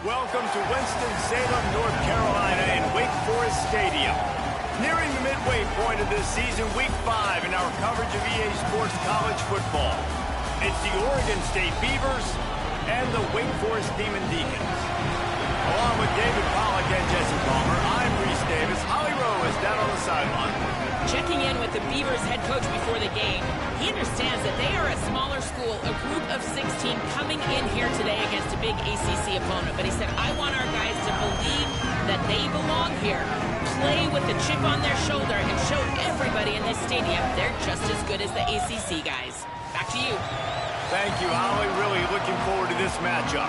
Welcome to Winston-Salem, North Carolina in Wake Forest Stadium. Nearing the midway point of this season, Week 5 in our coverage of EA Sports College football. It's the Oregon State Beavers and the Wake Forest Demon Deacons. Along with David Pollack and Jesse Palmer, I'm Reese Davis. Holly Rowe is down on the sideline. Checking in with the Beavers head coach before the game, he understands that they are a smaller school, a group of 16 coming in here today against a big ACC opponent. But he said, I want our guys to believe that they belong here, play with a chip on their shoulder, and show everybody in this stadium they're just as good as the ACC guys. Back to you. Thank you, Holly. Really looking forward to this matchup.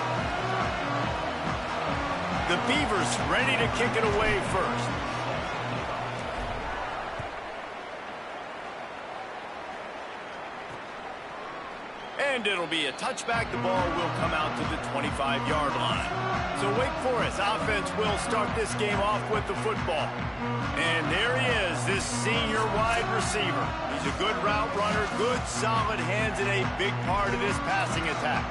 The Beavers ready to kick it away first. And it'll be a touchback. The ball will come out to the 25-yard line. So Wake Forest offense will start this game off with the football. And there he is, this senior wide receiver. He's a good route runner, good solid hands, and a big part of this passing attack.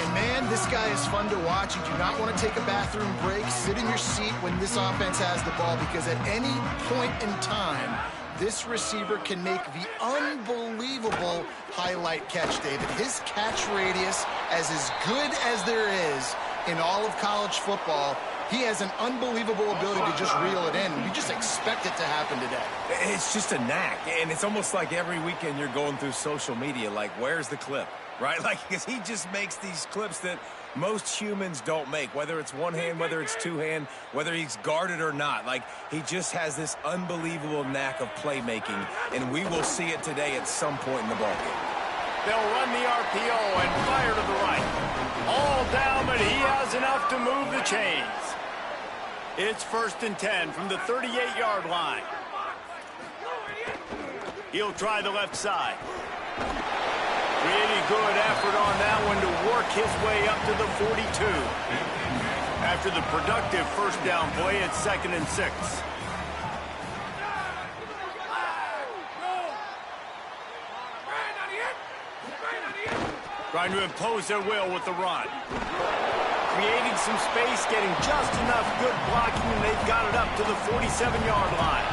And man, this guy is fun to watch. You do not want to take a bathroom break. Sit in your seat when this offense has the ball, because at any point in time, this receiver can make the unbelievable highlight catch, David. His catch radius is as good as there is in all of college football. He has an unbelievable ability to just reel it in. You just expect it to happen today. It's just a knack, and it's almost like every weekend you're going through social media, like, where's the clip, right? Like, because he just makes these clips that most humans don't make, whether it's one hand, whether it's two hand, whether he's guarded or not. Like, he just has this unbelievable knack of playmaking, and we will see it today at some point in the ballgame. They'll run the RPO and fire to the right. All down, but he has enough to move the chains. It's 1st and 10 from the 38-yard line. He'll try the left side. Really good effort on that one to work his way up to the 42. After the productive first down play, it's 2nd and 6. Trying to impose their will with the run. Creating some space, getting just enough good blocking, and they've got it up to the 47-yard line.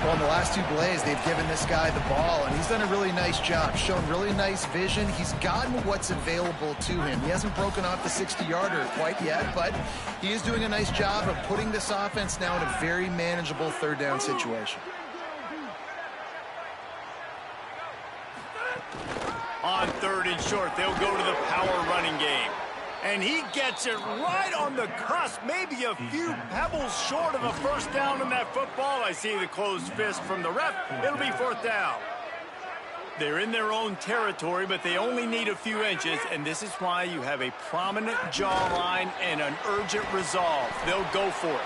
Well, in the last two plays, they've given this guy the ball, and he's done a really nice job, shown really nice vision. He's gotten what's available to him. He hasn't broken off the 60-yarder quite yet, but he is doing a nice job of putting this offense now in a very manageable third down situation. On 3rd and short, they'll go to the power running game. And he gets it right on the cusp, maybe a few pebbles short of a first down in that football. I see the closed fist from the ref. It'll be 4th down. They're in their own territory, but they only need a few inches, and this is why you have a prominent jawline and an urgent resolve. They'll go for it.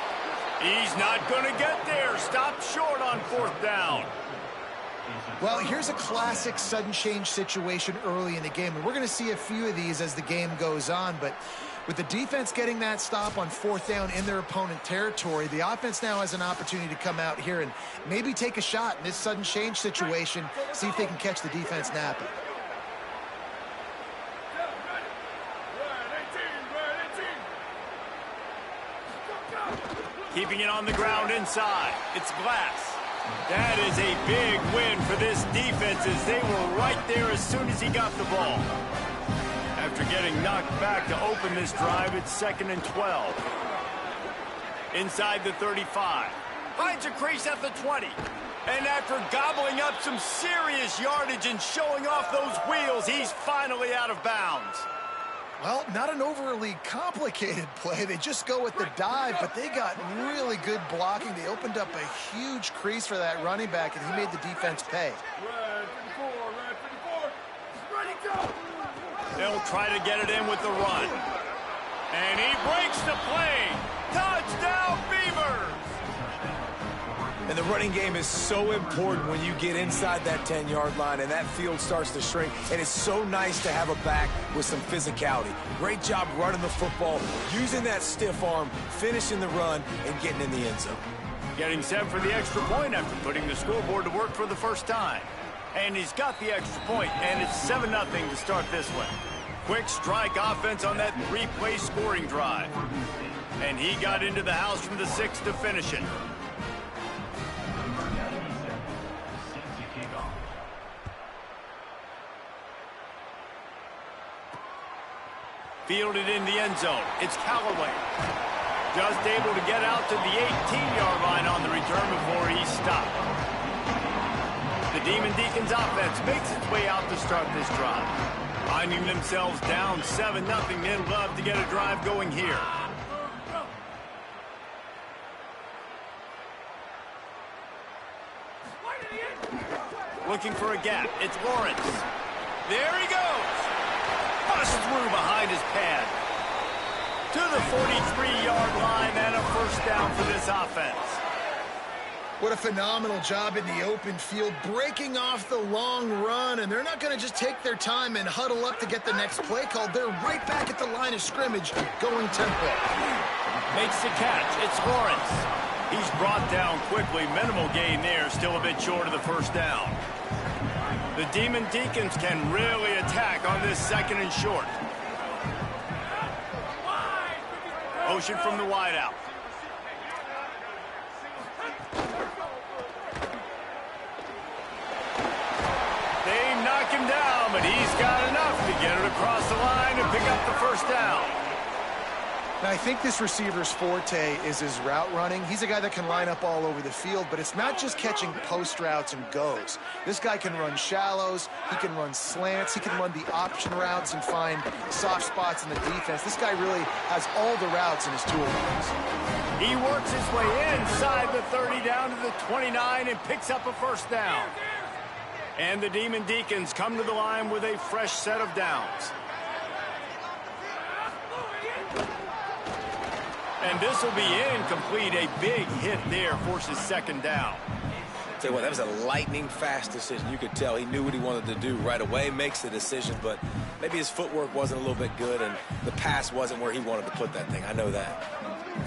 He's not going to get there. Stop short on 4th down. Well, here's a classic sudden change situation early in the game, and we're going to see a few of these as the game goes on, but with the defense getting that stop on 4th down in their opponent territory, the offense now has an opportunity to come out here and maybe take a shot in this sudden change situation, see if they can catch the defense napping. Keeping it on the ground inside. It's Glass. That is a big win for this defense, as they were right there as soon as he got the ball. After getting knocked back to open this drive, it's 2nd and 12. Inside the 35. Finds a crease at the 20. And after gobbling up some serious yardage and showing off those wheels, he's finally out of bounds. Well, not an overly complicated play. They just go with the dive, but they got really good blocking. They opened up a huge crease for that running back, and he made the defense pay. They'll try to get it in with the run. And he breaks the play. Touchdown, Beavers! And the running game is so important when you get inside that 10-yard line and that field starts to shrink. And it's so nice to have a back with some physicality. Great job running the football, using that stiff arm, finishing the run, and getting in the end zone. Getting set for the extra point after putting the scoreboard to work for the first time. And he's got the extra point, and it's 7-0 to start this one. Quick strike offense on that three-play scoring drive. And he got into the house from the 6 to finish it. Fielded in the end zone. It's Callaway. Just able to get out to the 18-yard line on the return before he stopped. The Demon Deacons offense makes its way out to start this drive. Finding themselves down 7-0, they'd love to get a drive going here. Looking for a gap. It's Lawrence. There he goes. Bust through behind his pad. To the 43-yard line and a first down for this offense. What a phenomenal job in the open field, breaking off the long run, and they're not going to just take their time and huddle up to get the next play called. They're right back at the line of scrimmage, going tempo. Makes the catch. It's Lawrence. He's brought down quickly. Minimal gain there, still a bit short of the first down. The Demon Deacons can really attack on this 2nd and short. Motion from the wideout. They knock him down, but he's got enough to get it across the line and pick up the first down. Now, I think this receiver's forte is his route running. He's a guy that can line up all over the field, but it's not just catching post routes and goes. This guy can run shallows, he can run slants, he can run the option routes and find soft spots in the defense. This guy really has all the routes in his toolbox. He works his way inside the 30 down to the 29 and picks up a first down. And the Demon Deacons come to the line with a fresh set of downs. And this will be incomplete. A big hit there forces 2nd down. Tell you what, that was a lightning-fast decision. You could tell he knew what he wanted to do right away, makes the decision, but maybe his footwork wasn't a little bit good, and the pass wasn't where he wanted to put that thing. I know that.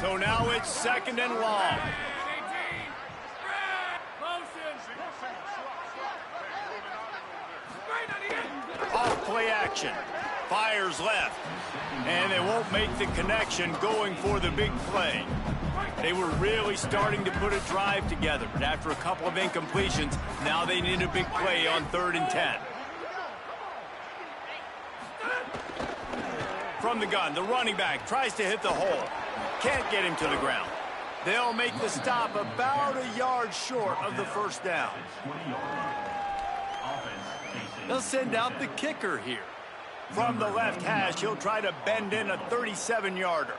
So now it's 2nd and long. Off play action. Fires left. And they won't make the connection going for the big play. They were really starting to put a drive together, but after a couple of incompletions, now they need a big play on 3rd and 10. From the gun, the running back tries to hit the hole. Can't get him to the ground. They'll make the stop about a yard short of the first down. They'll send out the kicker here. From the left hash, he'll try to bend in a 37-yarder.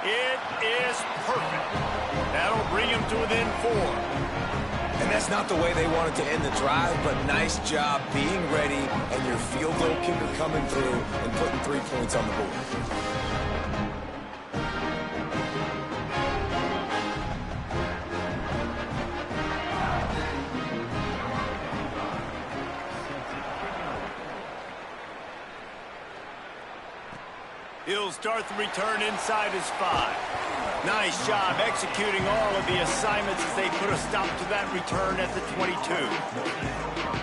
It is perfect. That'll bring him to within 4. And that's not the way they wanted to end the drive, but nice job being ready and your field goal kicker coming through and putting 3 points on the board. He'll start the return inside his 5. Nice job executing all of the assignments as they put a stop to that return at the 22.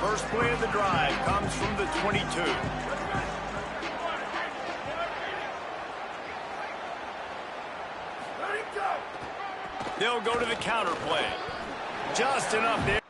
First play of the drive comes from the 22. They'll go to the counter play. Just enough there.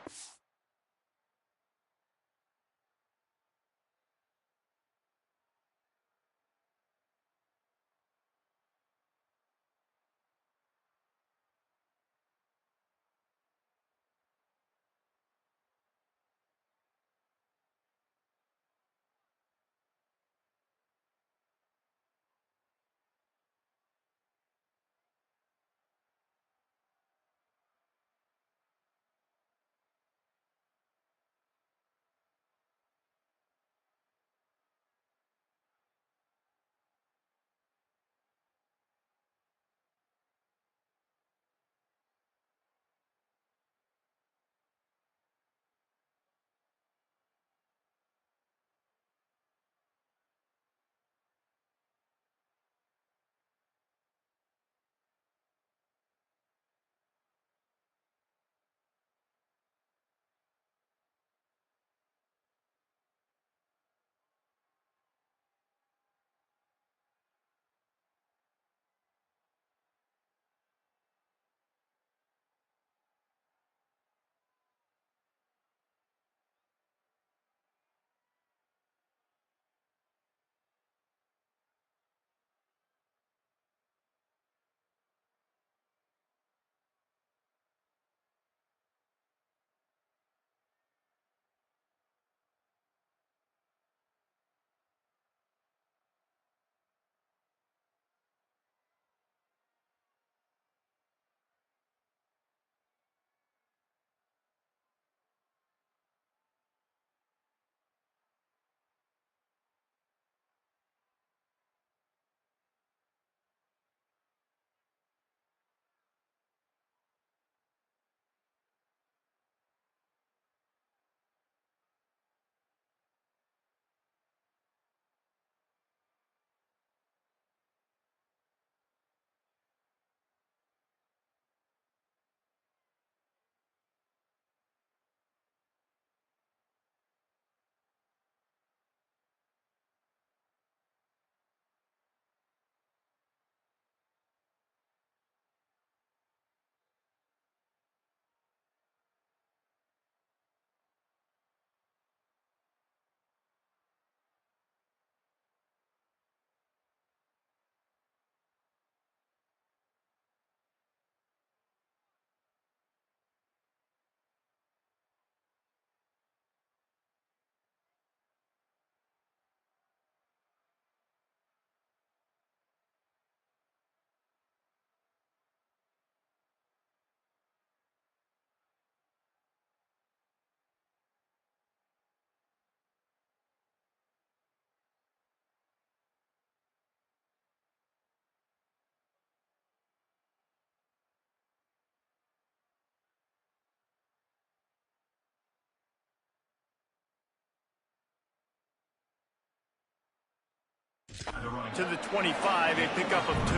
To the 25, a pickup of 2.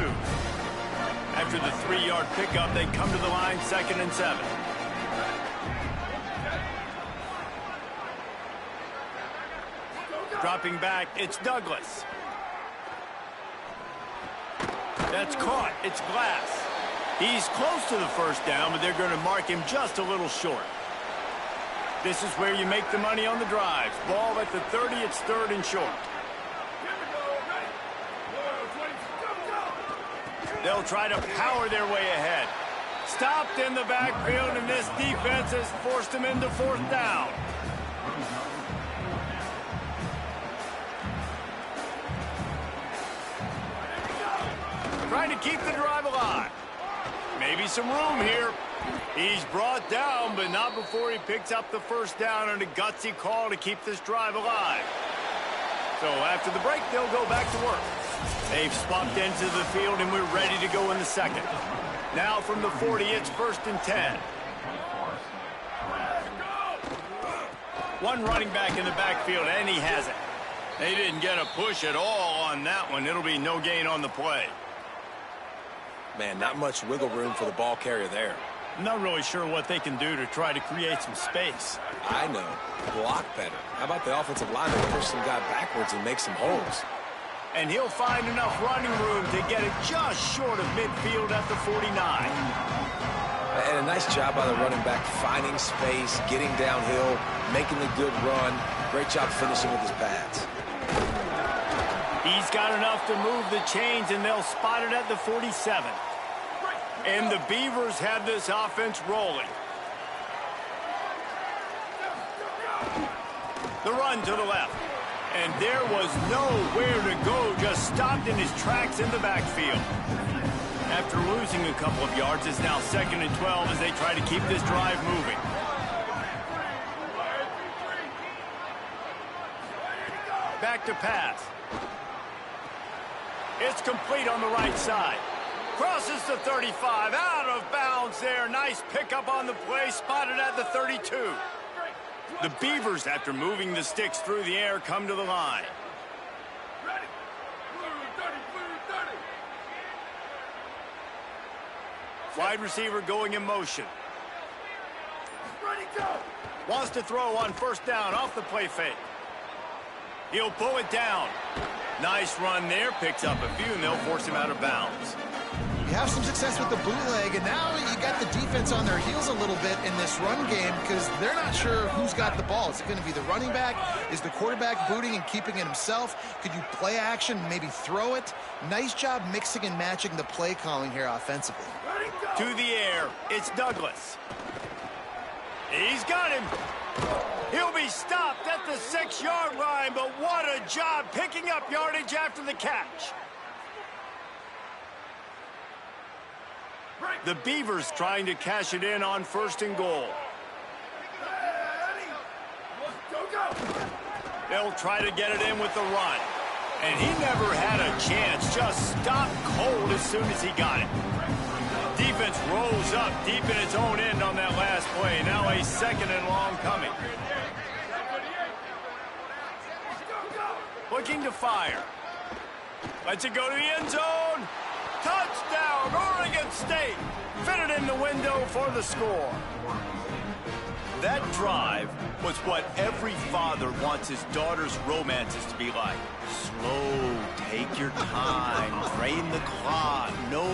After the 3-yard pickup, they come to the line, 2nd and 7. Dropping back, it's Douglas. That's caught. It's Glass. He's close to the first down, but they're going to mark him just a little short. This is where you make the money on the drives. Ball at the 30, it's 3rd and short. They'll try to power their way ahead. Stopped in the backfield, and this defense has forced them into 4th down. Trying to keep the drive alive. Maybe some room here. He's brought down, but not before he picks up the first down on a gutsy call to keep this drive alive. So after the break, they'll go back to work. They've swapped into the field, and we're ready to go in the second. Now from the 40, it's 1st and 10. One running back in the backfield, and he has it. They didn't get a push at all on that one. It'll be no gain on the play. Man, not much wiggle room for the ball carrier there. I'm not really sure what they can do to try to create some space. I know. Block better. How about the offensive lineman push some guy backwards and make some holes? And he'll find enough running room to get it just short of midfield at the 49. And a nice job by the running back finding space, getting downhill, making a good run. Great job finishing with his pads. He's got enough to move the chains, and they'll spot it at the 47. And the Beavers have this offense rolling. The run to the left. And there was nowhere to go, just stopped in his tracks in the backfield. After losing a couple of yards, it's now 2nd and 12 as they try to keep this drive moving. Back to pass. It's complete on the right side. Crosses the 35, out of bounds there. Nice pickup on the play, spotted at the 32. The Beavers, after moving the sticks through the air, come to the line. Wide receiver going in motion. Wants to throw on 1st down off the play fake. He'll pull it down. Nice run there, picks up a few, and they'll force him out of bounds. You have some success with the bootleg, and now you got the defense on their heels a little bit in this run game because they're not sure who's got the ball. Is it going to be the running back? Is the quarterback booting and keeping it himself? Could you play action, maybe throw it? Nice job mixing and matching the play calling here offensively. To the air, it's Douglas. He's got him. He'll be stopped at the 6-yard line, but what a job picking up yardage after the catch. The Beavers trying to cash it in on 1st and goal. They'll try to get it in with the run. And he never had a chance, just stopped cold as soon as he got it. Defense rolls up deep in its own end on that last play. Now a 2nd and long coming. Looking to fire. Lets it go to the end zone. Touchdown, Oregon State. Fitted in the window for the score. That drive was what every father wants his daughter's romances to be like. Slow, take your time, drain the clock, no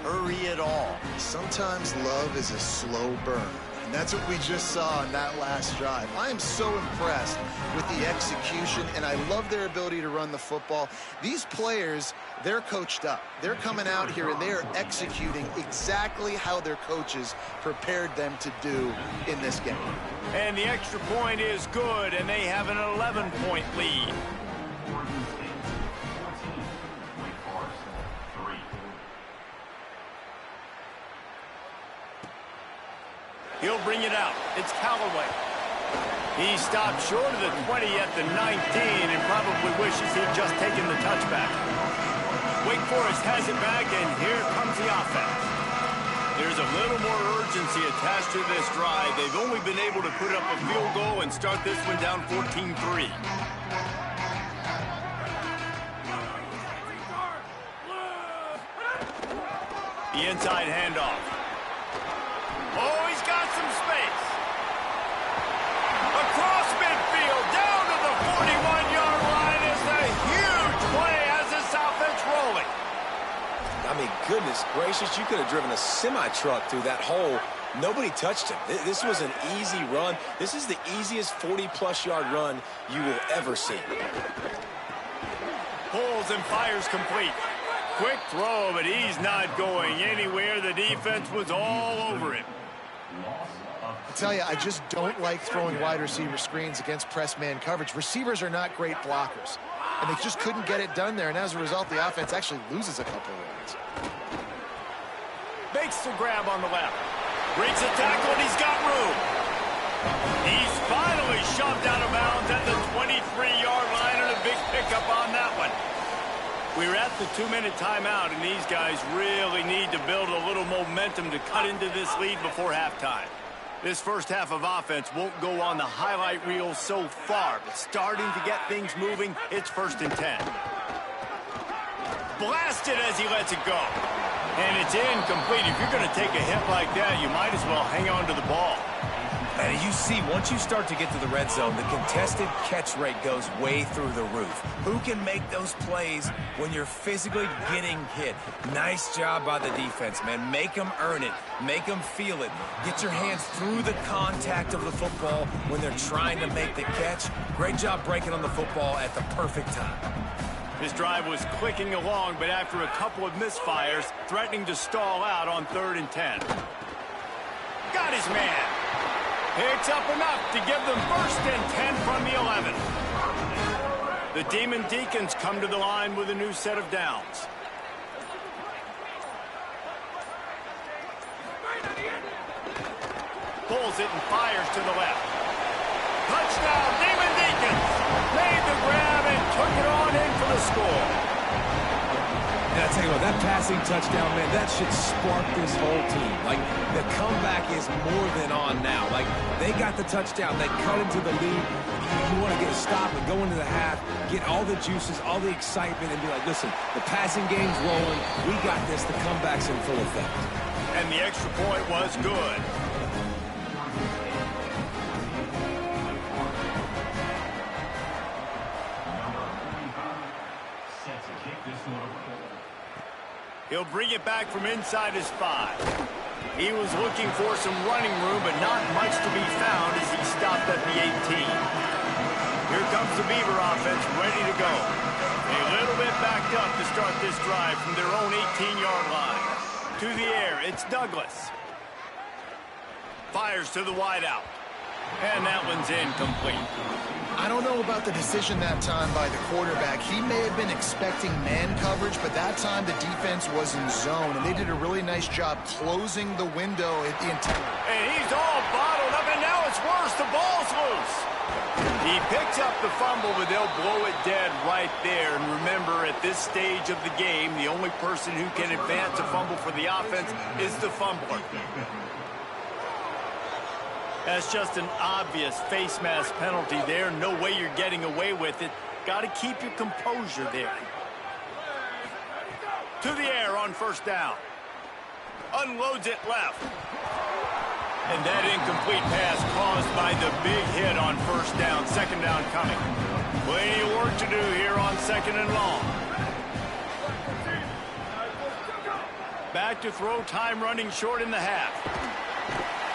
hurry at all. Sometimes love is a slow burn. And that's what we just saw on that last drive. I am so impressed with the execution, and I love their ability to run the football. These players, they're coached up. They're coming out here, and they are executing exactly how their coaches prepared them to do in this game. And the extra point is good, and they have an 11-point lead. He'll bring it out. It's Callaway. He stopped short of the 20 at the 19 and probably wishes he'd just taken the touchback. Wake Forest has it back, and here comes the offense. There's a little more urgency attached to this drive. They've only been able to put up a field goal and start this one down 14-3. The inside handoff. Oh, he's got some space. Across midfield, down to the 41-yard line is a huge play as this offense rolling. I mean, goodness gracious, you could have driven a semi-truck through that hole. Nobody touched him. This was an easy run. This is the easiest 40-plus yard run you will ever see. Pulls and fires complete. Quick throw, but he's not going anywhere. The defense was all over him. I tell you, I just don't like throwing wide receiver screens against press man coverage. Receivers are not great blockers, and they just couldn't get it done there, and as a result, the offense actually loses a couple of yards. Makes the grab on the left. Breaks a tackle, and he's got room. He's finally shoved out of bounds at the 23-yard line, and a big pickup on that one. We're at the 2-minute timeout, and these guys really need to build a little momentum to cut into this lead before halftime. This first half of offense won't go on the highlight reel so far, but starting to get things moving, it's 1st and 10. Blasted as he lets it go. And it's incomplete. If you're going to take a hit like that, you might as well hang on to the ball. And you see, once you start to get to the red zone, the contested catch rate goes way through the roof. Who can make those plays when you're physically getting hit? Nice job by the defense, man. Make them earn it. Make them feel it. Get your hands through the contact of the football when they're trying to make the catch. Great job breaking on the football at the perfect time. This drive was clicking along, but after a couple of misfires, threatening to stall out on 3rd and 10. Got his man. Picks up enough to give them 1st and 10 from the 11. The Demon Deacons come to the line with a new set of downs. Pulls it and fires to the left. Touchdown, Demon Deacons! Made the grab and took it on in for the score. And I tell you what, that passing touchdown, man, that should spark this whole team. Like, the comeback is more than on now. Like, they got the touchdown. They cut into the lead. You want to get a stop and go into the half, get all the juices, all the excitement, and be like, listen, the passing game's rolling. We got this. The comeback's in full effect. And the extra point was good. He'll bring it back from inside his 5. He was looking for some running room, but not much to be found as he stopped at the 18. Here comes the Beaver offense, ready to go. A little bit backed up to start this drive from their own 18-yard line. To the air, it's Douglas. Fires to the wideout. And that one's incomplete. I don't know about the decision that time by the quarterback. He may have been expecting man coverage, but that time the defense was in zone, and they did a really nice job closing the window at the interior. And he's all bottled up, and now it's worse. The ball's loose. He picks up the fumble, but they'll blow it dead right there. And remember, at this stage of the game, the only person who can advance a fumble for the offense is the fumbler. That's just an obvious face mask penalty there. No way you're getting away with it. Got to keep your composure there. To the air on 1st down. Unloads it left. And that incomplete pass caused by the big hit on 1st down. 2nd down coming. Plenty of work to do here on 2nd and long. Back to throw, time running short in the half.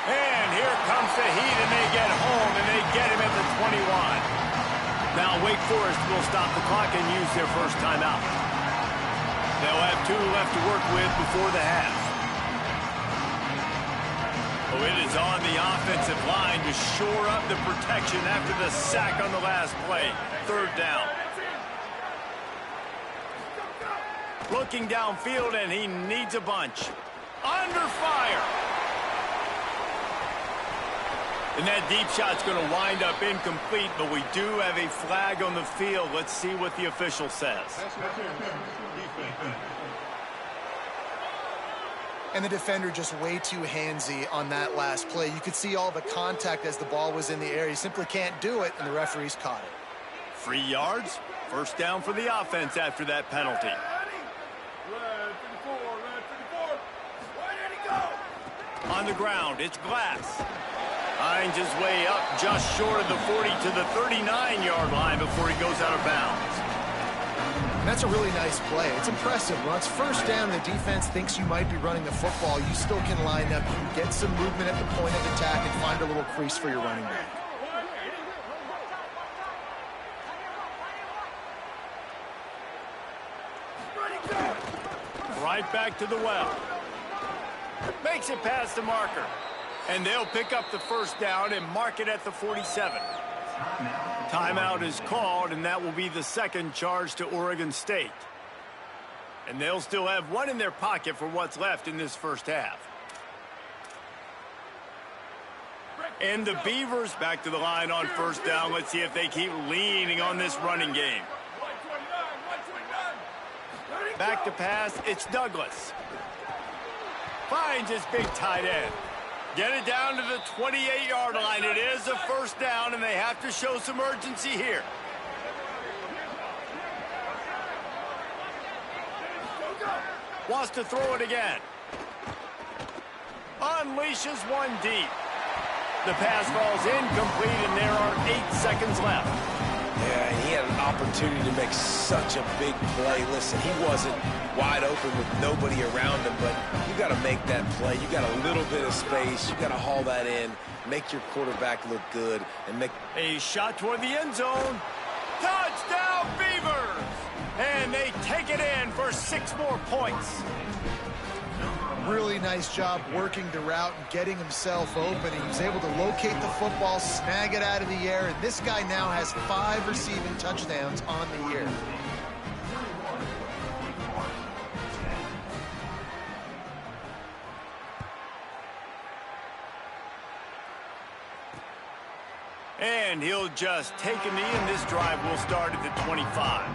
And here comes the heat, and they get home, and they get him at the 21. Now Wake Forest will stop the clock and use their first timeout. They'll have 2 left to work with before the half. Oh, it is on the offensive line to shore up the protection after the sack on the last play. 3rd down. Looking downfield, and he needs a bunch. Under fire. And that deep shot's going to wind up incomplete, but we do have a flag on the field. Let's see what the official says. And the defender just way too handsy on that last play. You could see all the contact as the ball was in the air. He simply can't do it, and the referees caught it. 3 yards. 1st down for the offense after that penalty. On the ground, it's Glass. Finds his way up just short of the 40 to the 39-yard line before he goes out of bounds. And that's a really nice play. It's impressive. When it's first down and the defense thinks you might be running the football, you still can line up, you can get some movement at the point of attack and find a little crease for your running back. Right back to the well. Makes it past the marker. And they'll pick up the first down and mark it at the 47. Timeout is called, and that will be the second charge to Oregon State. And they'll still have one in their pocket for what's left in this first half. And the Beavers back to the line on first down. Let's see if they keep leaning on this running game. Back to pass, it's Douglas. Finds his big tight end. Get it down to the 28-yard line. It is a first down, and they have to show some urgency here. Wants to throw it again. Unleashes one deep. The pass falls incomplete, and there are 8 seconds left. Yeah, and he had an opportunity to make such a big play. Listen, he wasn't wide open with nobody around him, but you got to make that play. You got a little bit of space. You got to haul that in, make your quarterback look good, and make a shot toward the end zone. Touchdown, Beavers! And they take it in for 6 more points. Really nice job working the route and getting himself open. He was able to locate the football, snag it out of the air, and this guy now has 5 receiving touchdowns on the year. And he'll just take a knee, and this drive will start at the 25.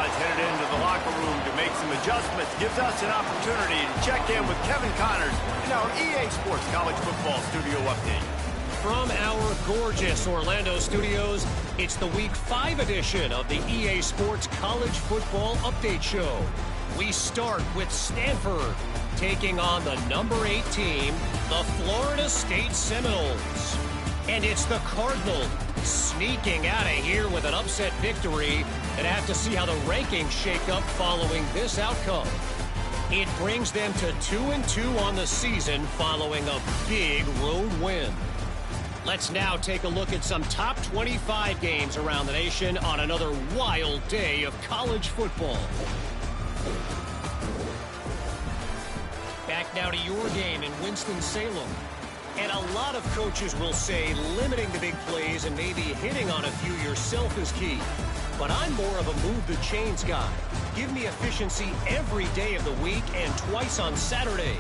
Headed into the locker room to make some adjustments. Gives us an opportunity to check in with Kevin Connors in our EA Sports College Football Studio Update. From our gorgeous Orlando studios, it's the Week 5 edition of the EA Sports College Football Update Show. We start with Stanford taking on the number 8 team, the Florida State Seminoles. And it's the Cardinals sneaking out of here with an upset victory, and have to see how the rankings shake up following this outcome. It brings them to 2-2 on the season following a big road win. Let's now take a look at some top 25 games around the nation on another wild day of college football. Back now to your game in Winston-Salem. And a lot of coaches will say limiting the big plays and maybe hitting on a few yourself is key. But I'm more of a move the chains guy. Give me efficiency every day of the week and twice on Saturday.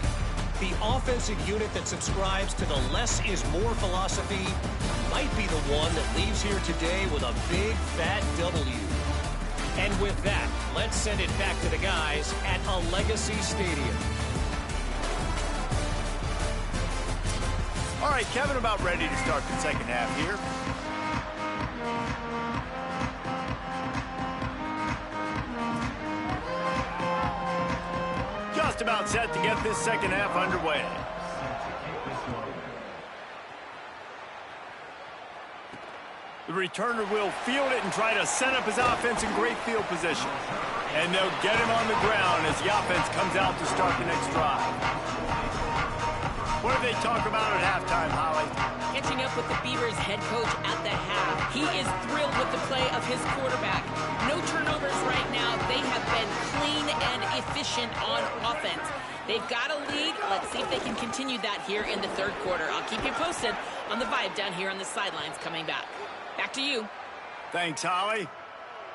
The offensive unit that subscribes to the less is more philosophy might be the one that leaves here today with a big fat W. And with that, let's send it back to the guys at a Legacy Stadium. All right, Kevin, about ready to start the second half here. Just about set to get this second half underway. The returner will field it and try to set up his offense in great field position. And they'll get him on the ground as the offense comes out to start the next drive. What do they talk about at halftime, Holly? Catching up with the Beavers head coach at the half. He is thrilled with the play of his quarterback. No turnovers right now. They have been clean and efficient on offense. They've got a lead. Let's see if they can continue that here in the third quarter. I'll keep you posted on the vibe down here on the sidelines coming back. Back to you. Thanks, Holly.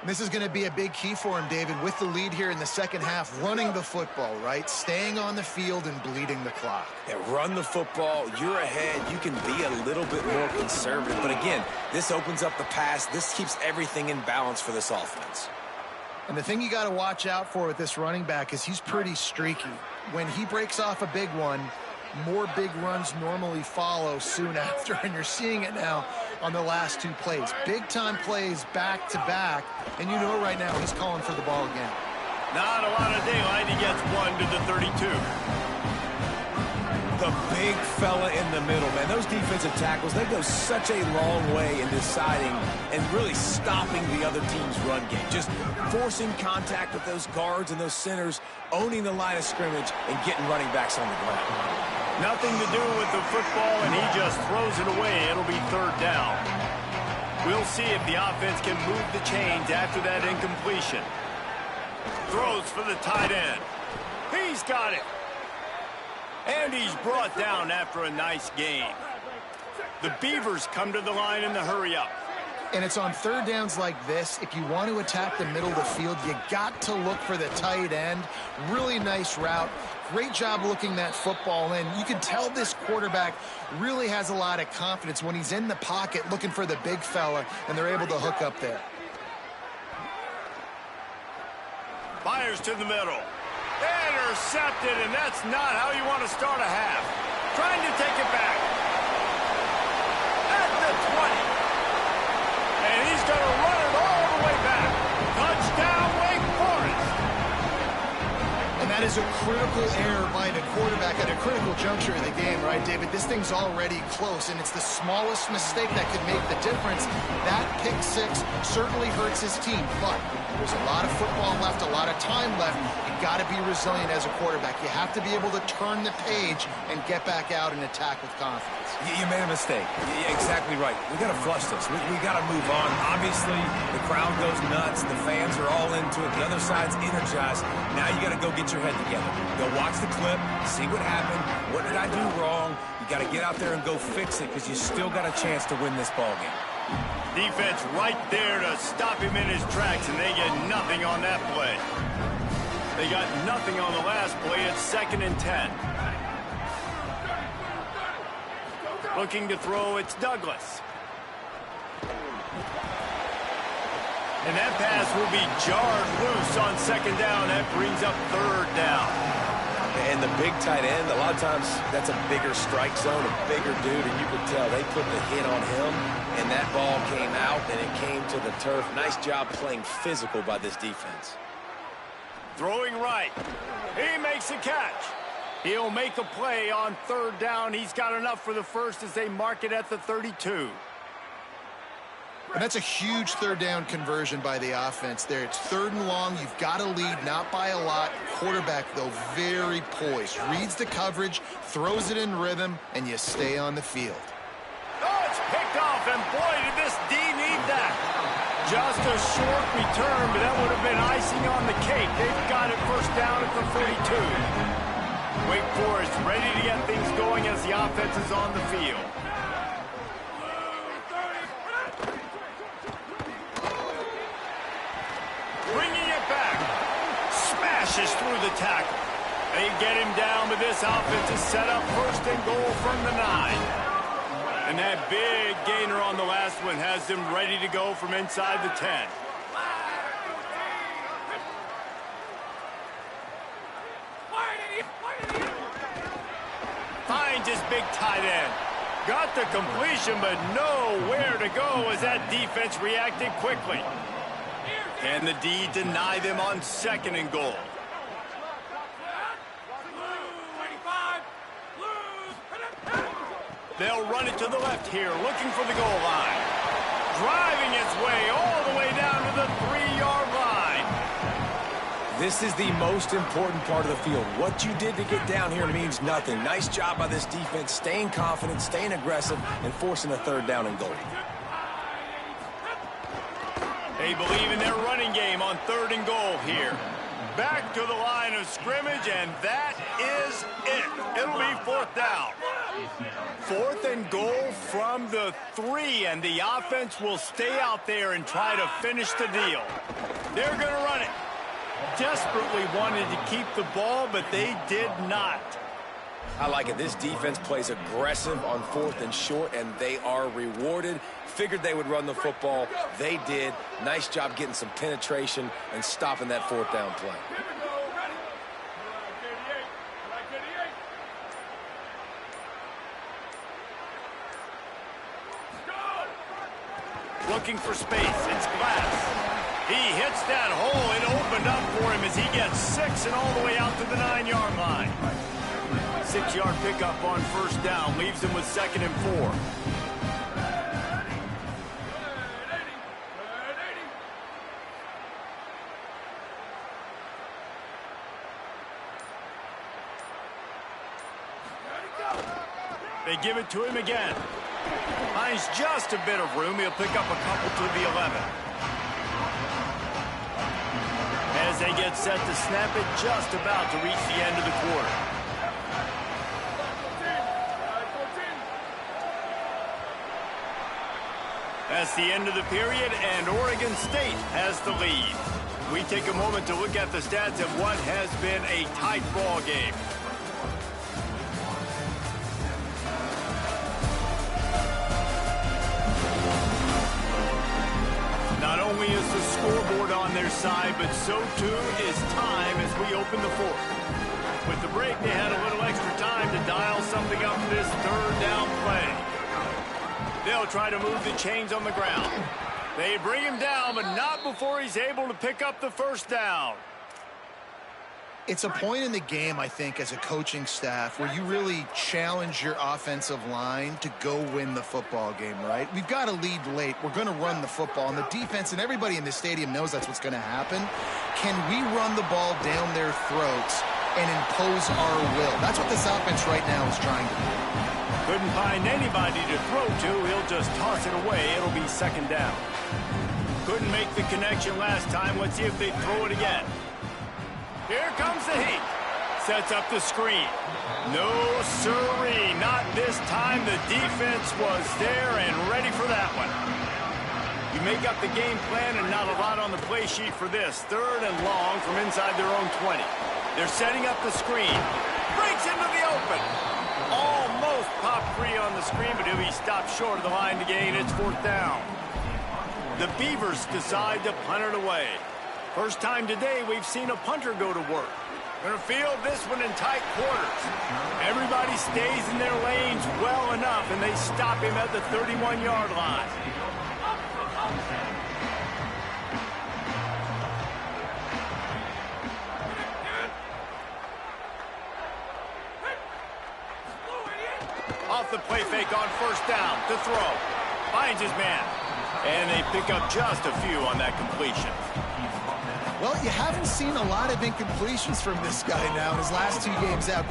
This is going to be a big key for him, David, with the lead here in the second half, running the football, right? Staying on the field and bleeding the clock. Yeah, run the football. You're ahead. You can be a little bit more conservative. But again, this opens up the pass. This keeps everything in balance for this offense. And the thing you got to watch out for with this running back is he's pretty streaky. When he breaks off a big one, more big runs normally follow soon after, and you're seeing it now on the last two plays. Big-time plays back-to-back, and you know right now he's calling for the ball again. Not a lot of daylight. He gets one to the 32. The big fella in the middle, man. Those defensive tackles, they go such a long way in deciding and really stopping the other team's run game. Just forcing contact with those guards and those centers, owning the line of scrimmage, and getting running backs on the ground. Nothing to do with the football, and he just throws it away. It'll be third down. We'll see if the offense can move the chains after that incompletion. Throws for the tight end. He's got it. And he's brought down after a nice gain. The Beavers come to the line in the hurry-up. And it's on third downs like this. If you want to attack the middle of the field, you got to look for the tight end. Really nice route. Great job looking that football in. You can tell this quarterback really has a lot of confidence when he's in the pocket looking for the big fella, and they're able to hook up there. Fires to the middle. Intercepted, and that's not how you want to start a half. Trying to take it back. At the 20. And he's going to run it all the way back. Touchdown, Wake Forest. And that is a critical error by the quarterback at a critical juncture of the game, right, David? This thing's already close, and it's the smallest mistake that could make the difference. That pick six certainly hurts his team, but there's a lot of football left, a lot of time left. You've got to be resilient as a quarterback. You have to be able to turn the page and get back out and attack with confidence. You made a mistake. Exactly right. We got to flush this. We got to move on. Obviously, the crowd goes nuts. The fans are all into it. The other side's energized. Now you got to go get your head together. Go watch the clip, see what happened. What did I do wrong? You got to get out there and go fix it because you still got a chance to win this ball game. Defense right there to stop him in his tracks, and they get nothing on that play. They got nothing on the last play. It's 2nd and 10. Looking to throw, it's Douglas. And that pass will be jarred loose on 2nd down. That brings up 3rd down. And the big tight end, a lot of times that's a bigger strike zone, a bigger dude, and you could tell they put the hit on him, and that ball came out, and it came to the turf. Nice job playing physical by this defense. Throwing right. He makes a catch. He'll make a play on 3rd down. He's got enough for the first as they mark it at the 32. And that's a huge 3rd down conversion by the offense there. It's 3rd and long. You've got to lead, not by a lot. Quarterback, though, very poised. Reads the coverage, throws it in rhythm, and you stay on the field. Oh, it's picked off, and boy, did this D need that. Just a short return, but that would have been icing on the cake. They've got it first down at the 42. Wake Forest ready to get things going as the offense is on the field. Bringing it back. Smashes through the tackle. They get him down, but this offense is set up 1st and goal from the 9. And that big gainer on the last one has them ready to go from inside the 10. Finds his big tight end. Got the completion, but nowhere to go as that defense reacted quickly. Can the D deny them on 2nd and goal? They'll run it to the left here, looking for the goal line. Driving its way all the way down to the 3-yard line. This is the most important part of the field. What you did to get down here means nothing. Nice job by this defense, staying confident, staying aggressive, and forcing a 3rd down and goal. They believe in their running game on 3rd and goal here. Back to the line of scrimmage, and that is it. It'll be 4th down. 4th and goal from the 3, and the offense will stay out there and try to finish the deal. They're going to run it. Desperately wanted to keep the ball, but they did not. I like it. This defense plays aggressive on 4th and short, and they are rewarded. Figured they would run the football. They did. Nice job getting some penetration and stopping that 4th down play. Looking for space. It's Glass. He hits that hole. It opened up for him as he gets 6 and all the way out to the 9-yard line. 6-yard pickup on 1st down. Leaves him with 2nd and 4. They give it to him again. Finds just a bit of room. He'll pick up a couple to the 11. As they get set to snap it, just about to reach the end of the quarter. That's the end of the period, and Oregon State has the lead. We take a moment to look at the stats of what has been a tight ball game. Not only is the scoreboard on their side, but so too is time as we open the 4th. With the break, they had a little extra time to dial something up this 3rd down play. They'll try to move the chains on the ground. They bring him down, but not before he's able to pick up the 1st down. It's a point in the game, I think, as a coaching staff where you really challenge your offensive line to go win the football game, right? We've got to lead late. We're going to run the football. And the defense and everybody in the stadium knows that's what's going to happen. Can we run the ball down their throats and impose our will? That's what this offense right now is trying to do. Couldn't find anybody to throw to. He'll just toss it away. It'll be 2nd down. Couldn't make the connection last time. Let's see if they throw it again. Here comes the heat. Sets up the screen. No siree. Not this time. The defense was there and ready for that one. You make up the game plan and not a lot on the play sheet for this. 3rd and long from inside their own 20. They're setting up the screen. Breaks into the open. Almost popped free on the screen, but he'll be stopped short of the line to gain. It's 4th down. The Beavers decide to punt it away. First time today we've seen a punter go to work. Going to field this one in tight quarters. Everybody stays in their lanes well enough, and they stop him at the 31-yard line. Off the play fake on 1st down to throw. Finds his man. And they pick up just a few on that completion. Well, you haven't seen a lot of incompletions from this guy now in his last 2 games out.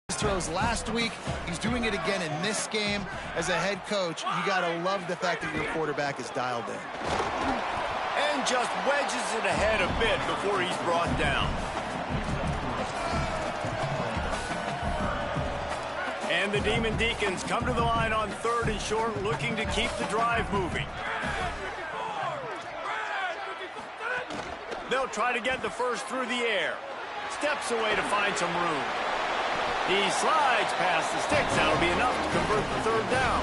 His throws last week. He's doing it again in this game. As a head coach, you got to love the fact that your quarterback is dialed in. And just wedges it ahead a bit before he's brought down. And the Demon Deacons come to the line on 3rd and short, looking to keep the drive moving. They'll try to get the 1st through the air. Steps away to find some room. He slides past the sticks. That'll be enough to convert the 3rd down.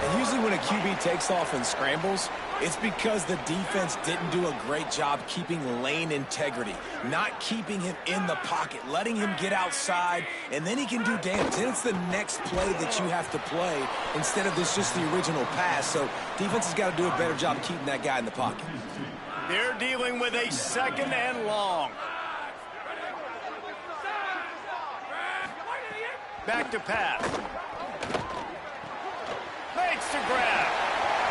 And usually when a QB takes off and scrambles, it's because the defense didn't do a great job keeping lane integrity, not keeping him in the pocket, letting him get outside, and then he can do damage. Then it's the next play that you have to play instead of just the original pass. So defense has got to do a better job of keeping that guy in the pocket. They're dealing with a 2nd and long. Back to pass. Makes the grab.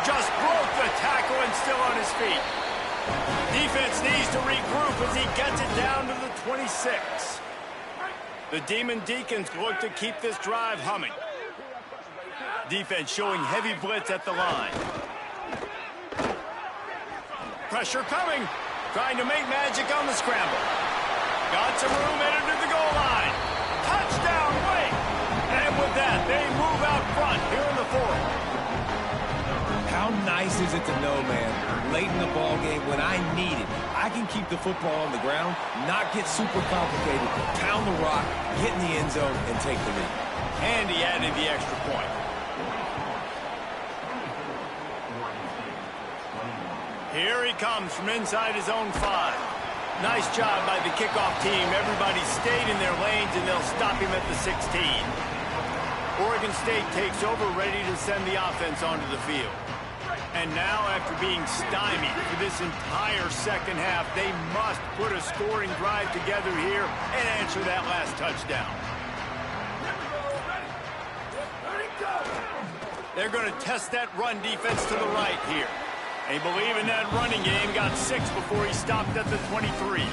Just broke the tackle and still on his feet. Defense needs to regroup as he gets it down to the 26. The Demon Deacons look to keep this drive humming. Defense showing heavy blitz at the line. Pressure coming. Trying to make magic on the scramble. Got some room headed to the goal line. Touchdown, Wake. And with that, they move out front here in the 4th. How nice nice is it to know, man, late in the ball game when I need it, I can keep the football on the ground, not get super complicated, pound the rock, get in the end zone, and take the lead. And he added the extra point. Here he comes from inside his own 5. Nice job by the kickoff team. Everybody stayed in their lanes, and they'll stop him at the 16. Oregon State takes over, ready to send the offense onto the field. And now, after being stymied for this entire second half, they must put a scoring drive together here and answer that last touchdown. They're going to test that run defense to the right here. They believe in that running game. Got 6 before he stopped at the 23.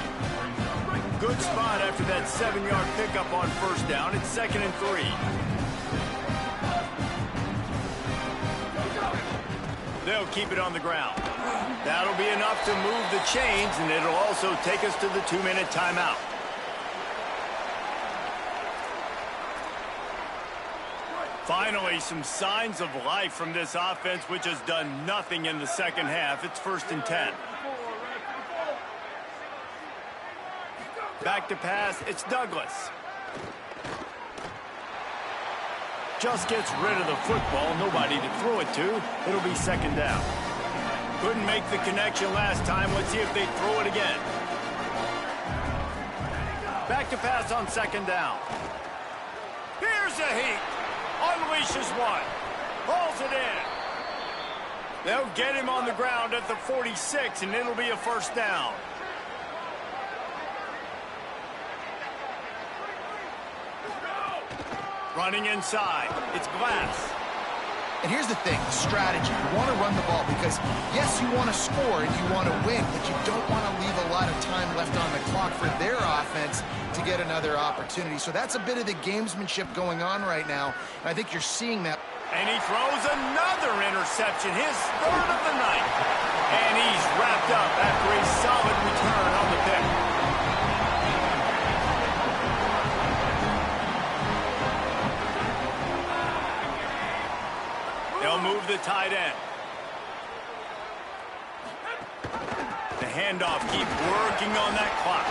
Good spot after that 7-yard pickup on first down. It's 2nd and 3. They'll keep it on the ground. That'll be enough to move the chains, and it'll also take us to the 2-minute timeout. Finally, some signs of life from this offense, which has done nothing in the second half. It's 1st and 10. Back to pass, it's Douglas. Just gets rid of the football, nobody to throw it to. It'll be 2nd down. Couldn't make the connection last time. Let's see if they throw it again. Back to pass on 2nd down. Here's a heat. Unleashes one. Hauls it in. They'll get him on the ground at the 46, and it'll be a 1st down. Running inside. It's Glass. And here's the thing, the strategy. You want to run the ball because, yes, you want to score and you want to win, but you don't want to leave a lot of time left on the clock for their offense to get another opportunity. So that's a bit of the gamesmanship going on right now, and I think you're seeing that. And he throws another interception, his 3rd of the night. And he's wrapped up after a solid return on the pick. They'll move the tight end. The handoff, keep working on that clock.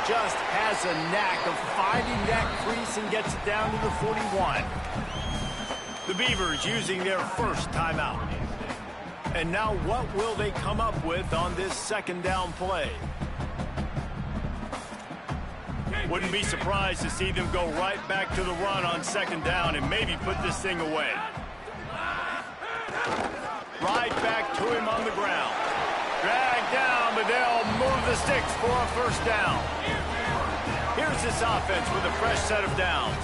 Just has a knack of finding that crease and gets it down to the 41. The Beavers using their 1st timeout. And now what will they come up with on this 2nd down play? Wouldn't be surprised to see them go right back to the run on 2nd down and maybe put this thing away. Right back to him on the ground. Dragged down, but they'll move the sticks for a 1st down. Here's this offense with a fresh set of downs.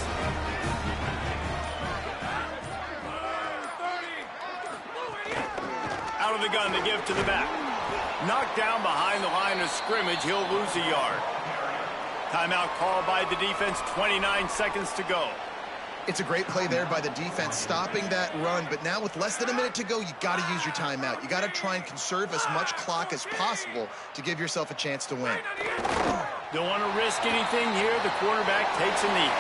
Out of the gun to give to the back. Knocked down behind the line of scrimmage. He'll lose a yard. Timeout called by the defense. 29 seconds to go. It's a great play there by the defense, stopping that run. But now with less than a minute to go, you got to use your timeout. You got to try and conserve as much clock as possible to give yourself a chance to win. Don't want to risk anything here. The quarterback takes a knee.